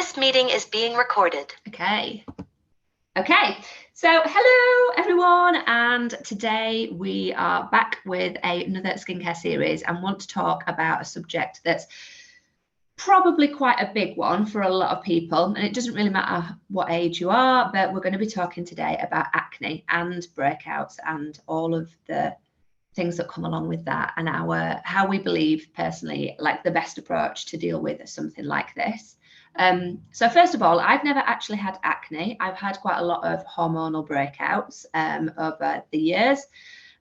This meeting is being recorded. Okay, so hello everyone, and today we are back with another skincare series and want to talk about a subject that's probably quite a big one for a lot of people, and it doesn't really matter what age you are, but we're going to be talking today about acne and breakouts and all of the things that come along with that, and how we believe personally like the best approach to deal with something like this. So first of all, I've never actually had acne. I've had quite a lot of hormonal breakouts over the years.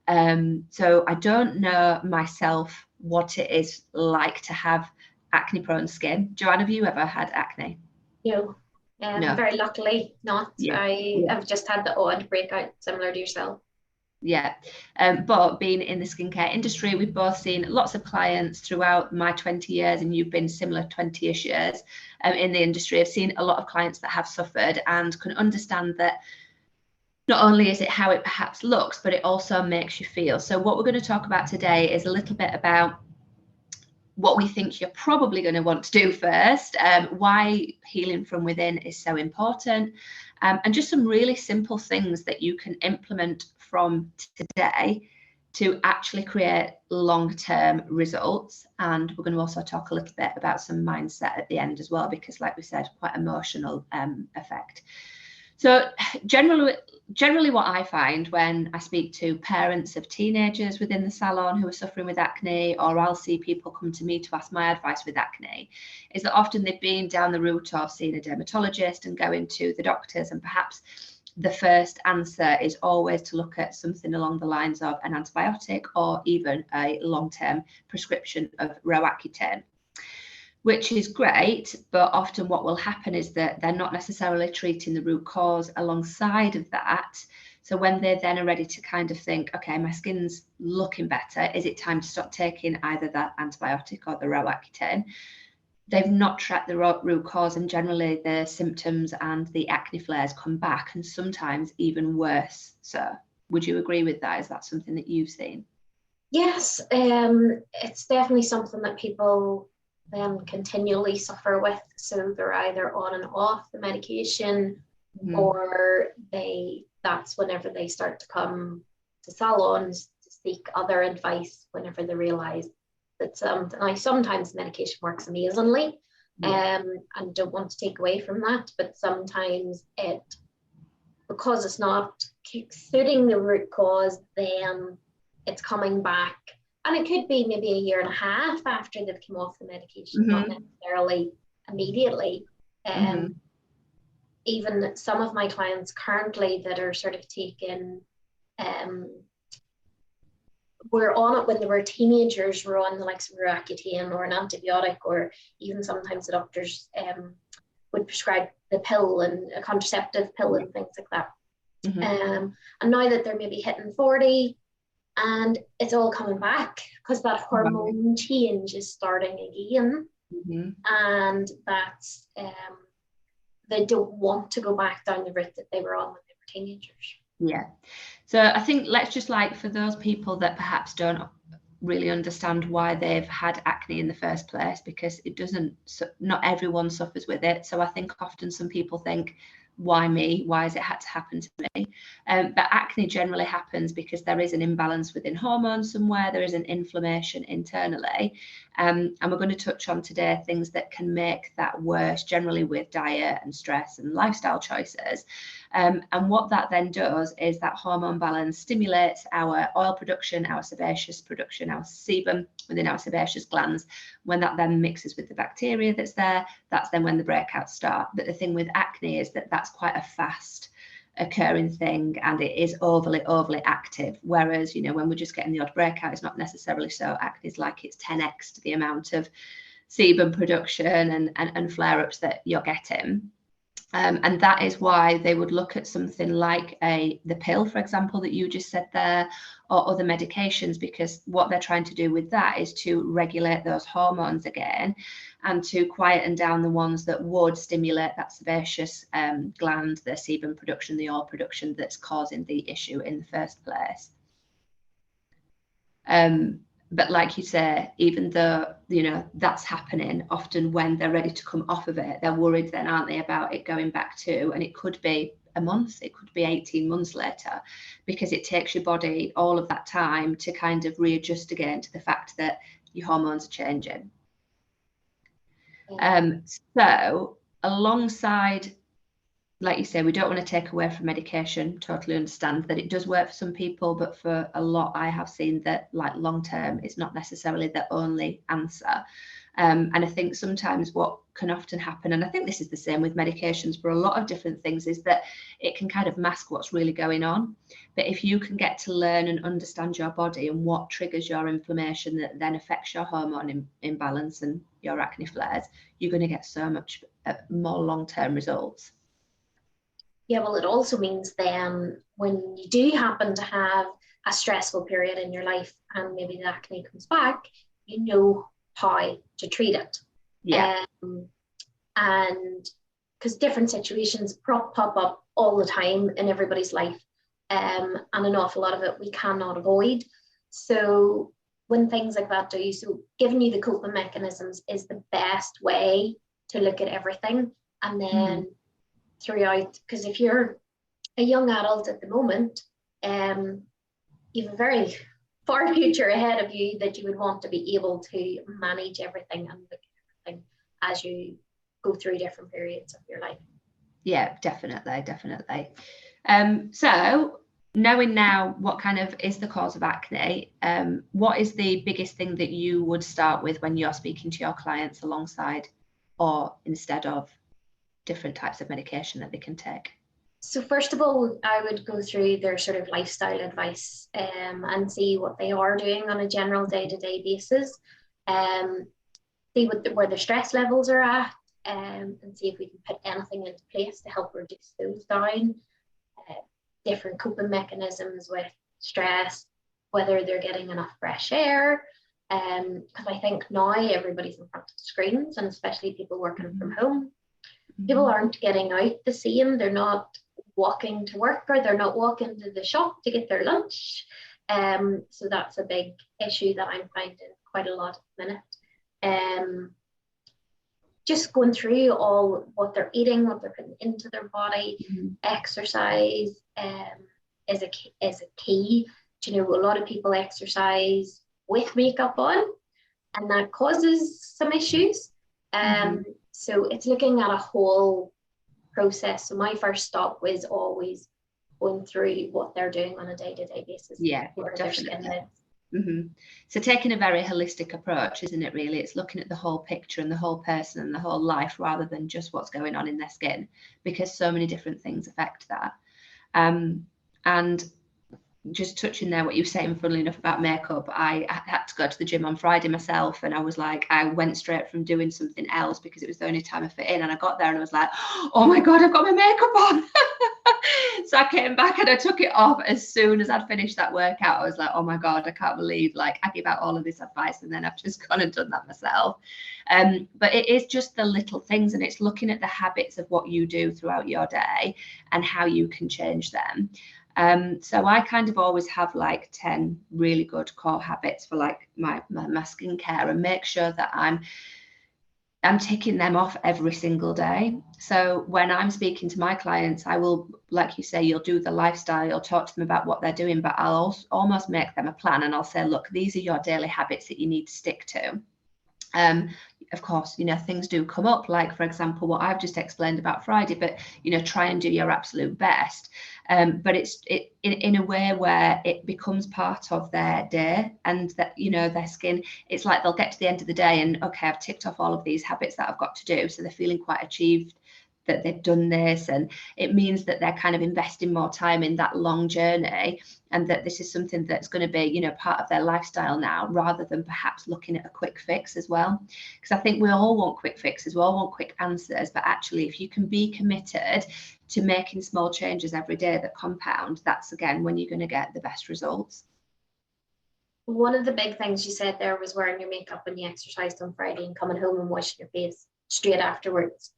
So I don't know myself what it is like to have acne prone skin. Joanne, have you ever had acne? No. No. Very luckily not. Yeah. I've just had the odd breakout similar to yourself. Yeah, but being in the skincare industry, we've both seen lots of clients throughout my 20 years, and you've been similar 20-ish years in the industry. I've seen a lot of clients that have suffered and can understand that not only is it how it perhaps looks, but it also makes you feel. So what we're going to talk about today is a little bit about what we think you're probably going to want to do first, why healing from within is so important, and just some really simple things that you can implement from today to actually create long-term results. And we're going to also talk a little bit about some mindset at the end as well, because like we said, quite emotional effect. So generally what I find when I speak to parents of teenagers within the salon who are suffering with acne, or I'll see people come to me to ask my advice with acne, is that often they've been down the route of seeing a dermatologist and going to the doctors, and perhaps the first answer is always to look at something along the lines of an antibiotic or even a long-term prescription of Roaccutane, which is great, but often what will happen is that they're not necessarily treating the root cause alongside of that. So when they then are ready to kind of think, okay, my skin's looking better, is it time to stop taking either that antibiotic or the Roaccutane? They've not tracked the root cause, and generally the symptoms and the acne flares come back, and sometimes even worse. So would you agree with that? Is that something that you've seen? Yes, it's definitely something that people then continually suffer with. So they're either on and off the medication, or that's whenever they start to come to salons to seek other advice whenever they realize that sometimes medication works amazingly, and don't want to take away from that, but sometimes because it's not suiting the root cause, then it's coming back. And it could be maybe a year and a half after they've come off the medication, not necessarily immediately. Even some of my clients currently that are sort of taking, were on it when they were teenagers, were on the likes of Roaccutane or an antibiotic, or even sometimes the doctors would prescribe the pill and a contraceptive pill and things like that. And now that they're maybe hitting 40, and it's all coming back because that hormone change is starting again, and that's they don't want to go back down the route that they were on when they were teenagers. Yeah, so I think let's just, like, for those people that perhaps don't really understand why they've had acne in the first place, because not everyone suffers with it. So I think often some people think, why me? Why has it had to happen to me? But acne generally happens because there is an imbalance within hormones somewhere. There is an inflammation internally. And we're going to touch on today things that can make that worse, generally with diet and stress and lifestyle choices. And what that then does is that hormone balance stimulates our oil production, our sebaceous production, our sebum within our sebaceous glands. When that then mixes with the bacteria that's there, that's then when the breakouts start. But the thing with acne is that that's quite a fast occurring thing, and it is overly active, whereas when we're just getting the odd breakout, it's not necessarily so. Acne is like it's 10x to the amount of sebum production and flare-ups that you're getting. And that is why they would look at something like the pill, for example, that you just said there, or other medications, because what they're trying to do with that is to regulate those hormones again and to quieten down the ones that would stimulate that sebaceous gland, the sebum production, the oil production that's causing the issue in the first place. But like you say, even though, you know, that's happening, often when they're ready to come off of it, they're worried then, aren't they, about it going back to, and it could be a month, it could be 18 months later, because it takes your body all of that time to kind of readjust again to the fact that your hormones are changing. So alongside, like you say, we don't want to take away from medication. Totally understand that it does work for some people, but for a lot, I have seen that like long term, it's not necessarily the only answer. And I think sometimes what can often happen, and I think this is the same with medications for a lot of different things, is that it can kind of mask what's really going on. But if you can get to learn and understand your body and what triggers your inflammation that then affects your hormone imbalance and your acne flares, you're going to get so much more long-term results. Yeah, well, it also means then when you do happen to have a stressful period in your life and maybe the acne comes back, you know how to treat it. Yeah. And because different situations pop up all the time in everybody's life, and an awful lot of it we cannot avoid. So when things like that do, so giving you the coping mechanisms is the best way to look at everything. And then throughout, because if you're a young adult at the moment, you have a very far future ahead of you that you would want to be able to manage everything and look at everything as you go through different periods of your life. Yeah, definitely. So knowing now what kind of is the cause of acne, what is the biggest thing that you would start with when you're speaking to your clients alongside or instead of different types of medication that they can take? So first of all, I would go through their sort of lifestyle advice and see what they are doing on a general day-to-day basis, see where their stress levels are at, and see if we can put anything into place to help reduce those down. Different coping mechanisms with stress, whether they're getting enough fresh air, because I think now everybody's in front of screens, and especially people working from home. People aren't getting out the same. They're not walking to work, or they're not walking to the shop to get their lunch. So that's a big issue that I'm finding quite a lot at the minute. Just going through all what they're eating, what they're putting into their body. Exercise is a key. You know, a lot of people exercise with makeup on, and that causes some issues. So it's looking at a whole process. So my first stop was always going through what they're doing on a day-to-day basis. Yeah, definitely. So taking a very holistic approach, isn't it, really? It's looking at the whole picture and the whole person and the whole life rather than just what's going on in their skin, because so many different things affect that. And just touching there what you were saying, funnily enough, about makeup, I had to go to the gym on Friday myself, and I was like, I went straight from doing something else because it was the only time I fit in, and I got there and I was like, oh my god, I've got my makeup on. So I came back and I took it off as soon as I'd finished that workout. I was like, oh my god, I can't believe, like, I give out all of this advice and then I've just gone and done that myself. But it is just the little things, and it's looking at the habits of what you do throughout your day and how you can change them. So I kind of always have like 10 really good core habits for like my skincare, and make sure that I'm ticking them off every single day. So when I'm speaking to my clients, I will, like you say, you'll do the lifestyle, you'll talk to them about what they're doing, but I'll also almost make them a plan, and I'll say, look, these are your daily habits that you need to stick to. Of course, you know, things do come up, like, for example, what I've just explained about Friday, but, you know, try and do your absolute best. But it's in a way where it becomes part of their day, and that, you know, their skin, it's like they'll get to the end of the day and, okay, I've ticked off all of these habits that I've got to do. So they're feeling quite achieved that they've done this, and it means that they're kind of investing more time in that long journey, and that this is something that's going to be, you know, part of their lifestyle now, rather than perhaps looking at a quick fix as well. Because I think we all want quick fixes, we all want quick answers, but actually if you can be committed to making small changes every day that compound, that's again when you're going to get the best results. One of the big things you said there was wearing your makeup when you exercised on Friday and coming home and washing your face straight afterwards.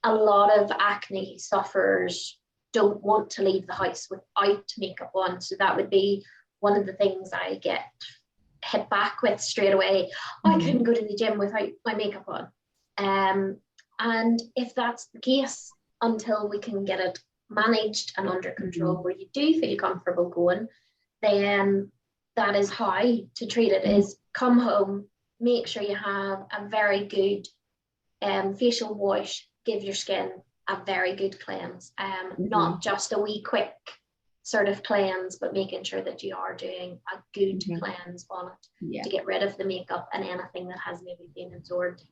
A lot of acne sufferers don't want to leave the house without makeup on. So that would be one of the things I get hit back with straight away, oh, I couldn't go to the gym without my makeup on. And if that's the case, until we can get it managed and under control where you do feel comfortable going, then that is how to treat it, is come home, make sure you have a very good facial wash, give your skin a very good cleanse, not just a wee quick sort of cleanse, but making sure that you are doing a good cleanse on it to get rid of the makeup and anything that has maybe been absorbed.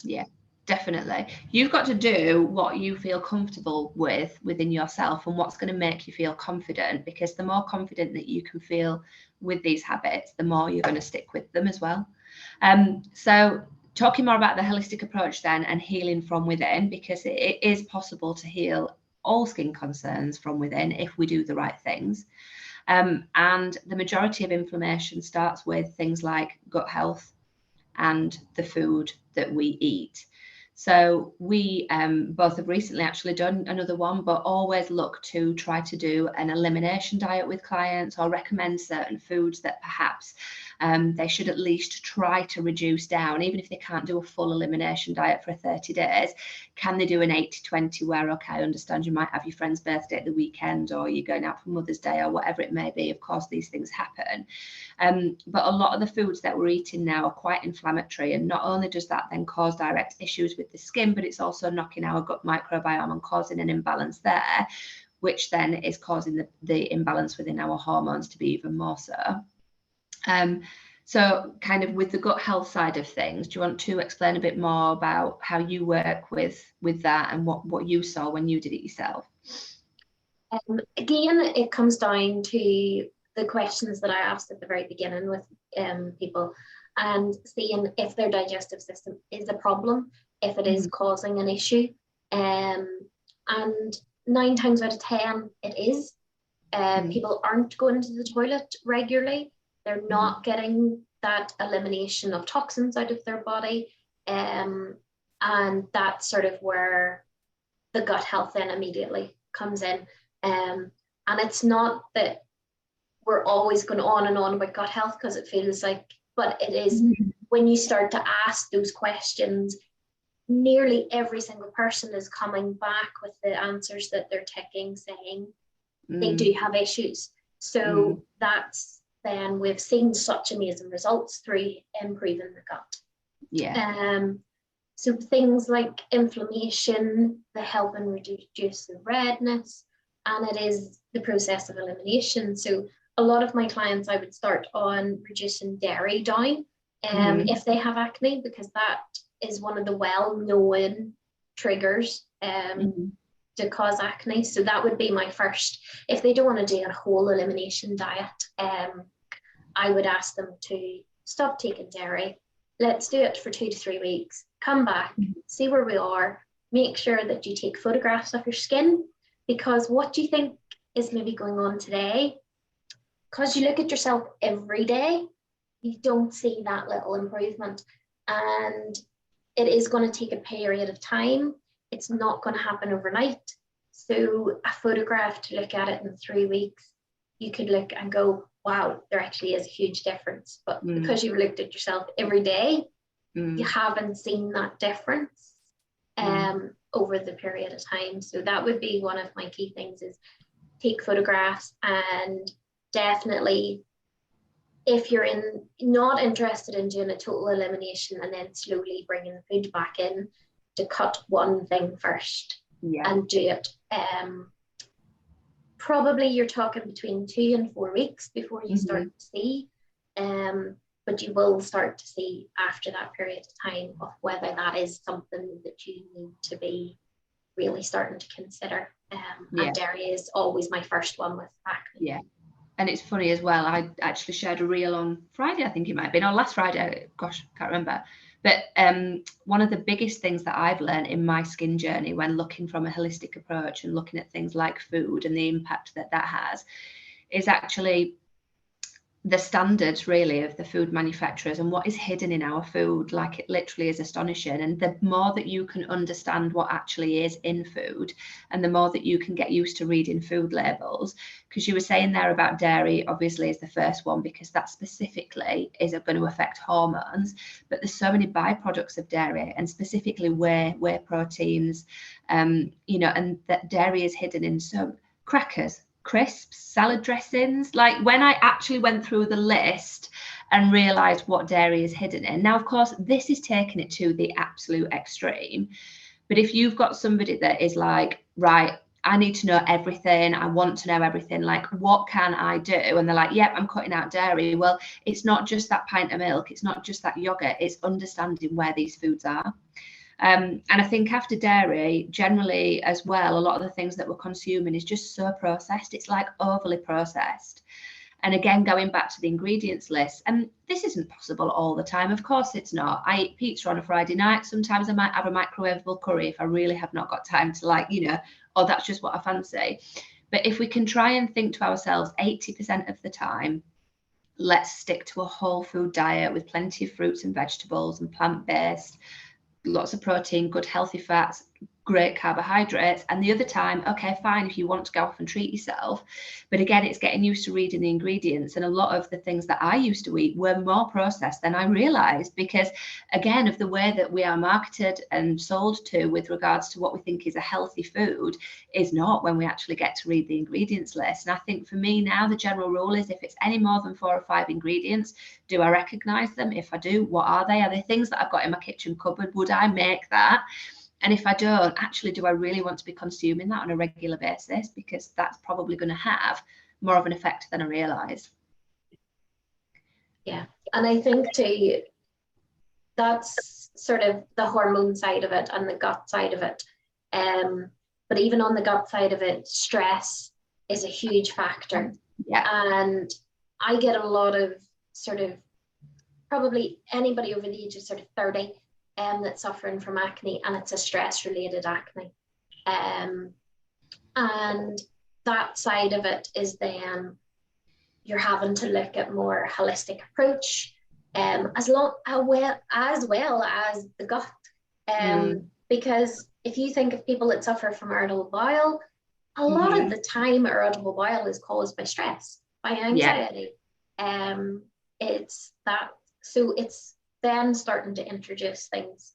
Yeah, definitely. You've got to do what you feel comfortable with within yourself and what's going to make you feel confident, because the more confident that you can feel with these habits, the more you're going to stick with them as well. So talking more about the holistic approach then and healing from within, because it is possible to heal all skin concerns from within if we do the right things. And the majority of inflammation starts with things like gut health and the food that we eat. So we both have recently actually done another one, but always look to try to do an elimination diet with clients, or recommend certain foods that perhaps they should at least try to reduce down, even if they can't do a full elimination diet for 30 days. Can they do an 80-20 where, okay, I understand you might have your friend's birthday at the weekend, or you're going out for Mother's Day, or whatever it may be. Of course, these things happen. But a lot of the foods that we're eating now are quite inflammatory, and not only does that then cause direct issues with the skin, but it's also knocking our gut microbiome and causing an imbalance there, which then is causing the imbalance within our hormones to be even more so. So kind of with the gut health side of things, do you want to explain a bit more about how you work with that and what you saw when you did it yourself? Again, it comes down to the questions that I asked at the very beginning with people, and seeing if their digestive system is a problem, if it is causing an issue. And 9 times out of 10, it is. People aren't going to the toilet regularly. They're not getting that elimination of toxins out of their body. And that's sort of where the gut health then immediately comes in. And it's not that we're always going on and on about gut health, because it feels like, but it is when you start to ask those questions, nearly every single person is coming back with the answers that they're ticking, saying they do have issues. So that's then we've seen such amazing results through improving the gut. Yeah. So things like inflammation, they help and reduce the redness, and it is the process of elimination. So a lot of my clients, I would start on reducing dairy down if they have acne, because that is one of the well-known triggers to cause acne. So that would be my first. If they don't want to do a whole elimination diet, I would ask them to stop taking dairy. Let's do it for 2 to 3 weeks. Come back, see where we are. Make sure that you take photographs of your skin, because what do you think is maybe going on today? Because you look at yourself every day, you don't see that little improvement. And it is going to take a period of time. It's not going to happen overnight. So a photograph, to look at it in 3 weeks, you could look and go, wow, there actually is a huge difference. But because you've looked at yourself every day, you haven't seen that difference over the period of time. So that would be one of my key things, is take photographs. And definitely, if you're not interested in doing a total elimination and then slowly bringing the food back in, to cut one thing first and do it. Probably you're talking between 2 and 4 weeks before you start to see, but you will start to see after that period of time of whether that is something that you need to be really starting to consider. And dairy is always my first one with acne. Yeah. And it's funny as well, I actually shared a reel on Friday, I think it might have been, or last Friday, gosh, can't remember. But one of the biggest things that I've learned in my skin journey when looking from a holistic approach and looking at things like food and the impact that has, is actually the standards really of the food manufacturers and what is hidden in our food. Like, it literally is astonishing. And the more that you can understand what actually is in food, and the more that you can get used to reading food labels, because you were saying there about dairy, obviously, is the first one, because that specifically is going to affect hormones. But there's so many byproducts of dairy, and specifically whey proteins, you know, and that dairy is hidden in some crackers, crisps, salad dressings. Like, when I actually went through the list and realized what dairy is hidden in. Now, of course, this is taking it to the absolute extreme. But if you've got somebody that is like, right, I need to know everything, I want to know everything, like, what can I do? And they're like, yep, I'm cutting out dairy. Well, it's not just that pint of milk, it's not just that yogurt, it's understanding where these foods are. And I think after dairy, generally as well, a lot of the things that we're consuming is just so processed. It's like overly processed. And again, going back to the ingredients list, and this isn't possible all the time. Of course it's not. I eat pizza on a Friday night. Sometimes I might have a microwavable curry if I really have not got time to, like, you know, or that's just what I fancy. But if we can try and think to ourselves 80% of the time, let's stick to a whole food diet with plenty of fruits and vegetables and plant-based, lots of protein, good healthy fats, great carbohydrates. And the other time, okay, fine, if you want to go off and treat yourself. But again, it's getting used to reading the ingredients. And a lot of the things that I used to eat were more processed than I realized, because again, of the way that we are marketed and sold to with regards to what we think is a healthy food is not when we actually get to read the ingredients list. And I think for me now, the general rule is, if it's any more than 4 or 5 ingredients, do I recognize them? If I do, what are they? Are they things that I've got in my kitchen cupboard? Would I make that? And if I don't, actually, do I really want to be consuming that on a regular basis? Because that's probably going to have more of an effect than I realise. Yeah, and I think too, that's sort of the hormone side of it and the gut side of it. But even on the gut side of it, stress is a huge factor. Yeah. And I get a lot of sort of, probably anybody over the age of sort of 30 that's suffering from acne, and it's a stress related acne. And that side of it is then you're having to look at more holistic approach, as well as the gut. Because if you think of people that suffer from irritable bowel, a lot of the time irritable bowel is caused by stress, by anxiety. It's that, so it's then starting to introduce things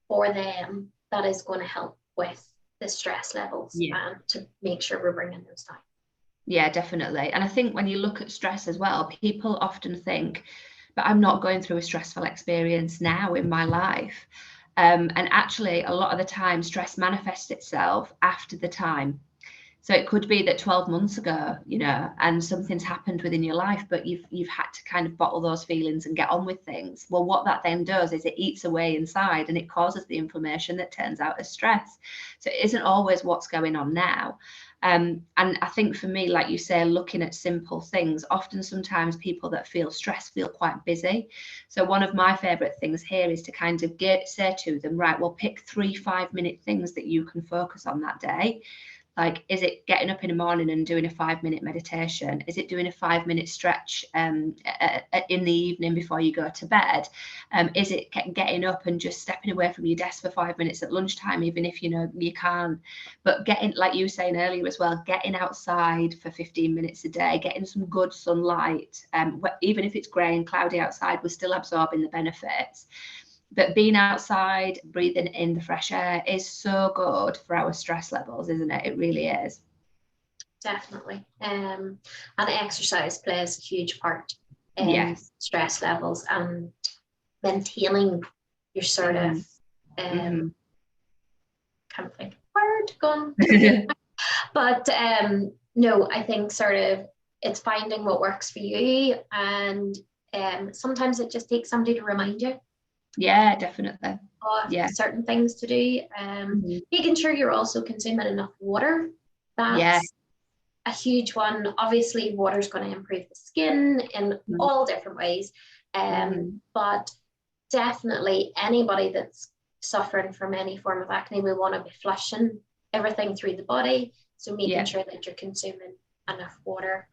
for them that is going to help with the stress levels, and to make sure we're bringing those down. Yeah, definitely. And I think when you look at stress as well, people often think, but I'm not going through a stressful experience now in my life. And actually, a lot of the time, stress manifests itself after the time. So it could be that 12 months ago, you know, and something's happened within your life, but you've had to kind of bottle those feelings and get on with things. Well, what that then does is it eats away inside, and it causes the inflammation that turns out as stress. So it isn't always what's going on now. And I think for me, like you say, looking at simple things, often sometimes people that feel stressed feel quite busy. So one of my favorite things here is to kind of say to them, right, well, pick 3 5-minute things that you can focus on that day. Like, is it getting up in the morning and doing a 5-minute meditation? Is it doing a 5-minute stretch in the evening before you go to bed? Is it getting up and just stepping away from your desk for 5 minutes at lunchtime, even if you know you can't? But getting, like you were saying earlier as well, getting outside for 15 minutes a day, getting some good sunlight, even if it's grey and cloudy outside, we're still absorbing the benefits. But being outside, breathing in the fresh air is so good for our stress levels, isn't it? It really is. Definitely. And exercise plays a huge part in stress levels and maintaining your sort of, can't think of a word, gone. But no, I think sort of it's finding what works for you. And sometimes it just takes somebody to remind you. Yeah, definitely. Certain things to do. Making sure you're also consuming enough water. That's a huge one. Obviously, water's going to improve the skin in all different ways. But definitely anybody that's suffering from any form of acne, we want to be flushing everything through the body. So making sure that you're consuming enough water.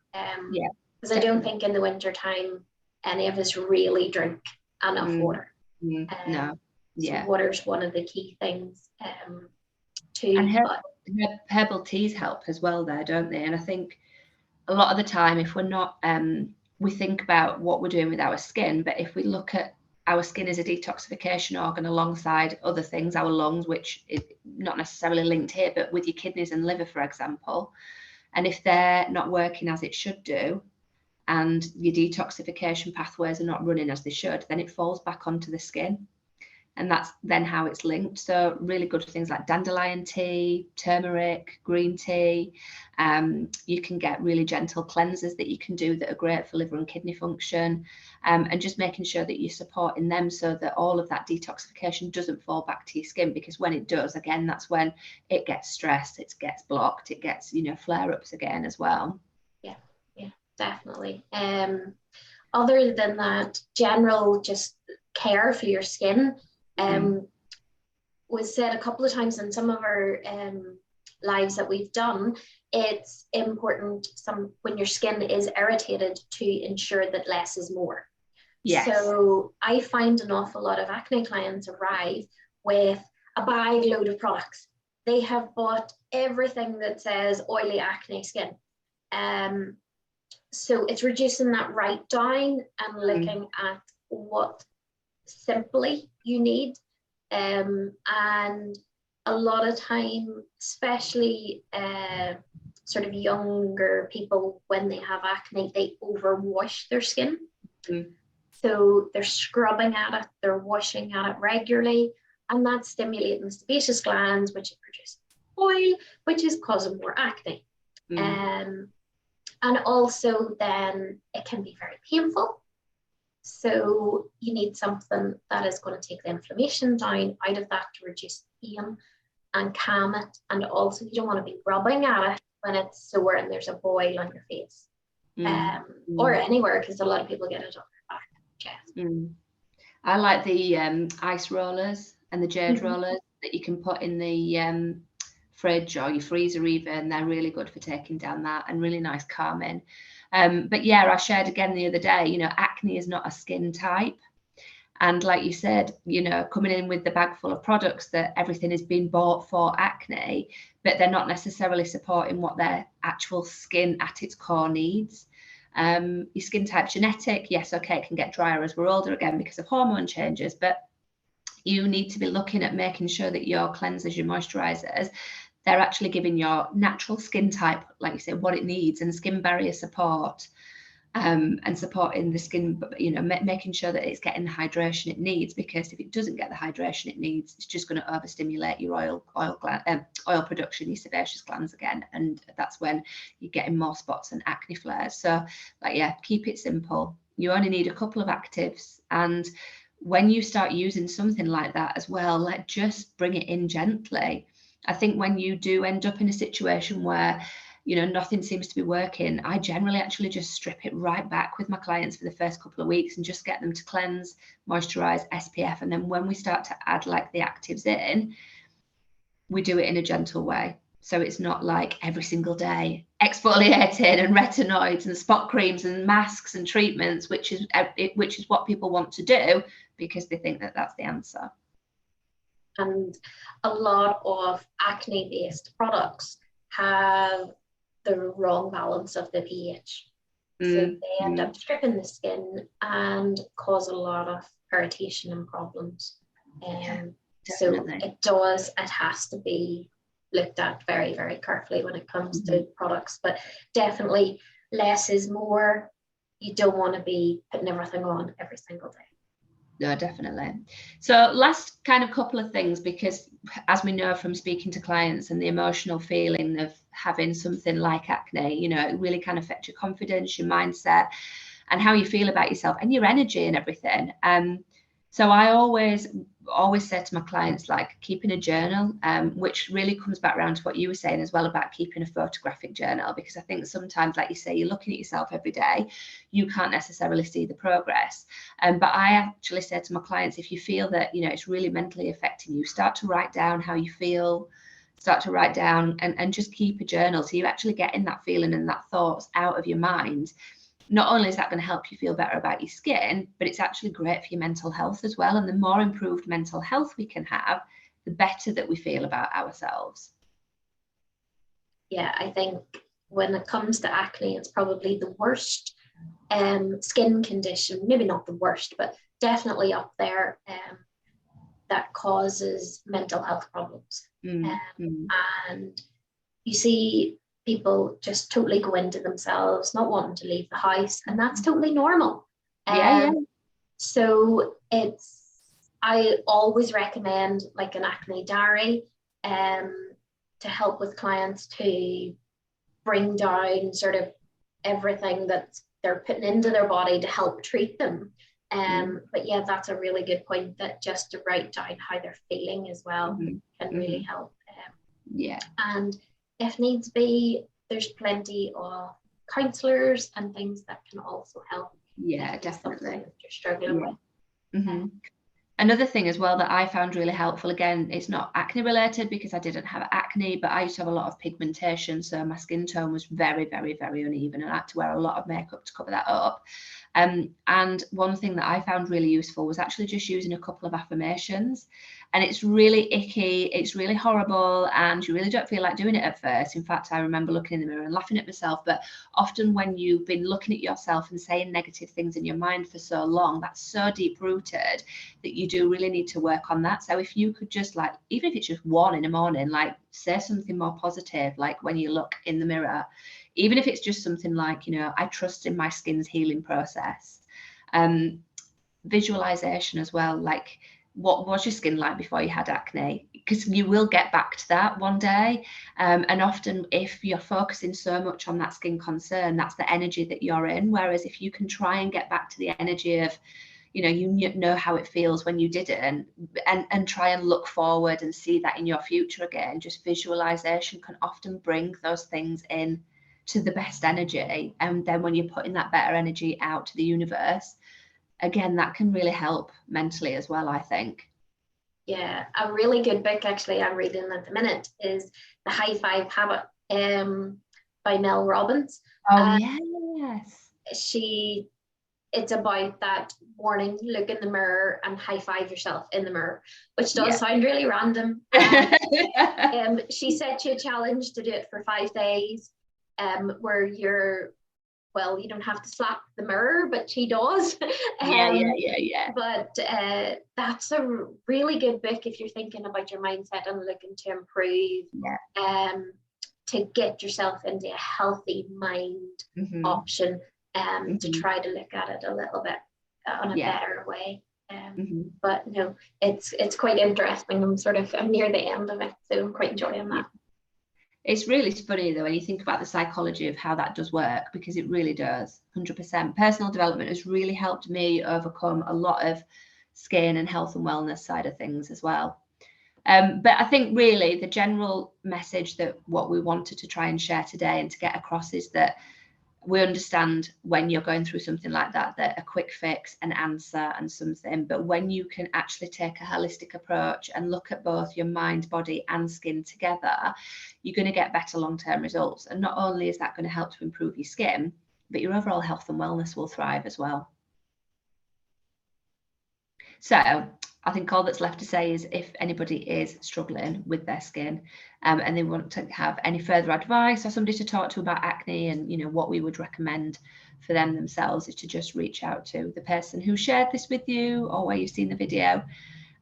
Because I don't think in the winter time any of us really drink enough water. No. Yeah. So water's one of the key things too. And herbal teas help as well there, don't they? And I think a lot of the time, if we're not, we think about what we're doing with our skin, but if we look at our skin as a detoxification organ alongside other things, our lungs, which is not necessarily linked here, but with your kidneys and liver, for example, and if they're not working as it should do, and your detoxification pathways are not running as they should, then it falls back onto the skin. And that's then how it's linked. So really good things like dandelion tea, turmeric, green tea. You can get really gentle cleansers that you can do that are great for liver and kidney function, and just making sure that you're supporting them so that all of that detoxification doesn't fall back to your skin, because when it does, again, that's when it gets stressed, it gets blocked, it gets, flare-ups again as well. Yeah, definitely. Other than that, general just care for your skin was said a couple of times in some of our lives that we've done. It's important when your skin is irritated to ensure that less is more. Yes. So I find an awful lot of acne clients arrive with a bag load of products. They have bought everything that says oily acne skin. So it's reducing that right down and looking at what simply you need. And a lot of time, especially sort of younger people, when they have acne, they overwash their skin. So they're scrubbing at it, they're washing at it regularly, and that's stimulating the sebaceous glands, which produce oil, which is causing more acne. And also then it can be very painful. So you need something that is going to take the inflammation down out of that to reduce the pain and calm it. And also you don't want to be rubbing at it when it's sore and there's a boil on your face or anywhere, because a lot of people get it on their back and chest. I like the ice rollers and the jade rollers that you can put in the fridge or your freezer even. They're really good for taking down that and really nice calming. But yeah, I shared again the other day, acne is not a skin type. And like you said, coming in with the bag full of products that everything is being bought for acne, but they're not necessarily supporting what their actual skin at its core needs. Your skin type genetic, yes, okay, it can get drier as we're older again because of hormone changes, but you need to be looking at making sure that your cleansers, your moisturizers, they're actually giving your natural skin type, like you said, what it needs, and skin barrier support, and supporting the skin, making sure that it's getting the hydration it needs, because if it doesn't get the hydration it needs, it's just going to overstimulate your oil production, your sebaceous glands again, and that's when you're getting more spots and acne flares. So, keep it simple. You only need a couple of actives, and when you start using something like that as well, just bring it in gently. I think when you do end up in a situation where, nothing seems to be working, I generally actually just strip it right back with my clients for the first couple of weeks and just get them to cleanse, moisturize, SPF. And then when we start to add the actives in, we do it in a gentle way. So it's not like every single day exfoliating and retinoids and spot creams and masks and treatments, which is what people want to do because they think that that's the answer. And a lot of acne-based products have the wrong balance of the pH. So they end up stripping the skin and cause a lot of irritation and problems. So it has to be looked at very, very carefully when it comes to products, but definitely less is more. You don't want to be putting everything on every single day. No, definitely. So last kind of couple of things, because as we know from speaking to clients and the emotional feeling of having something like acne, it really can affect your confidence, your mindset, and how you feel about yourself and your energy and everything. So I always say to my clients, keeping a journal, which really comes back around to what you were saying as well about keeping a photographic journal, because I think sometimes, like you say, you're looking at yourself every day, you can't necessarily see the progress. But I actually say to my clients, if you feel that, it's really mentally affecting you, start to write down how you feel, start to write down and just keep a journal. So you're actually getting that feeling and that thoughts out of your mind. not only is that going to help you feel better about your skin, but it's actually great for your mental health as well. And the more improved mental health we can have, the better that we feel about ourselves. Yeah, I think when it comes to acne, it's probably the worst skin condition, maybe not the worst, but definitely up there, that causes mental health problems. And you see people just totally go into themselves, not wanting to leave the house, and that's totally normal. So I always recommend like an acne diary to help with clients to bring down sort of everything that they're putting into their body to help treat them. But yeah, that's a really good point, that just to write down how they're feeling as well can really help. And if needs be, there's plenty of counsellors and things that can also help. Definitely. That you're struggling with. Another thing as well that I found really helpful, again, it's not acne related because I didn't have acne, but I used to have a lot of pigmentation, so my skin tone was very, very, very uneven, and I had to wear a lot of makeup to cover that up. And one thing that I found really useful was actually just using a couple of affirmations. And it's really icky, it's really horrible, and you really don't feel like doing it at first. In fact, I remember looking in the mirror and laughing at myself. But often when you've been looking at yourself and saying negative things in your mind for so long, that's so deep rooted that you do really need to work on that. So if you could just, like, even if it's just one in the morning, like say something more positive, like when you look in the mirror, even if it's just something like, you know, I trust in my skin's healing process. Visualization as well, like, what was your skin like before you had acne? Because you will get back to that one day. And often if you're focusing so much on that skin concern, that's the energy that you're in. Whereas if you can try and get back to the energy of, you know how it feels when you did it, and try and look forward and see that in your future again, just visualization can often bring those things in to the best energy. And then when you're putting that better energy out to the universe, again, that can really help mentally as well, I think. Yeah, a really good book actually I'm reading at the minute is The High Five Habit by Mel Robbins. Yes. It's about that morning, look in the mirror and high five yourself in the mirror, which does sound really random. She set you a challenge to do it for 5 days, where you don't have to slap the mirror, but she does. But that's a really good book if you're thinking about your mindset and looking to improve, to get yourself into a healthy mind option, to try to look at it a little bit on a better way. But no, it's quite interesting. I'm near the end of it, so I'm quite enjoying that. It's really funny though when you think about the psychology of how that does work, because it really does. 100%. Personal development has really helped me overcome a lot of skin and health and wellness side of things as well. But I think really the general message that what we wanted to try and share today and to get across is that we understand when you're going through something like that a quick fix, an answer and something, but when you can actually take a holistic approach and look at both your mind, body and skin together, you're going to get better long-term results. And not only is that going to help to improve your skin, but your overall health and wellness will thrive as well. So I think all that's left to say is if anybody is struggling with their skin and they want to have any further advice or somebody to talk to about acne, and what we would recommend for them themselves is to just reach out to the person who shared this with you or where you've seen the video.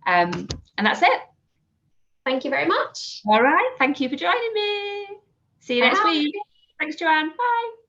And that's it. Thank you very much. All right. Thank you for joining me. See you next week. Thanks, Joanne. Bye.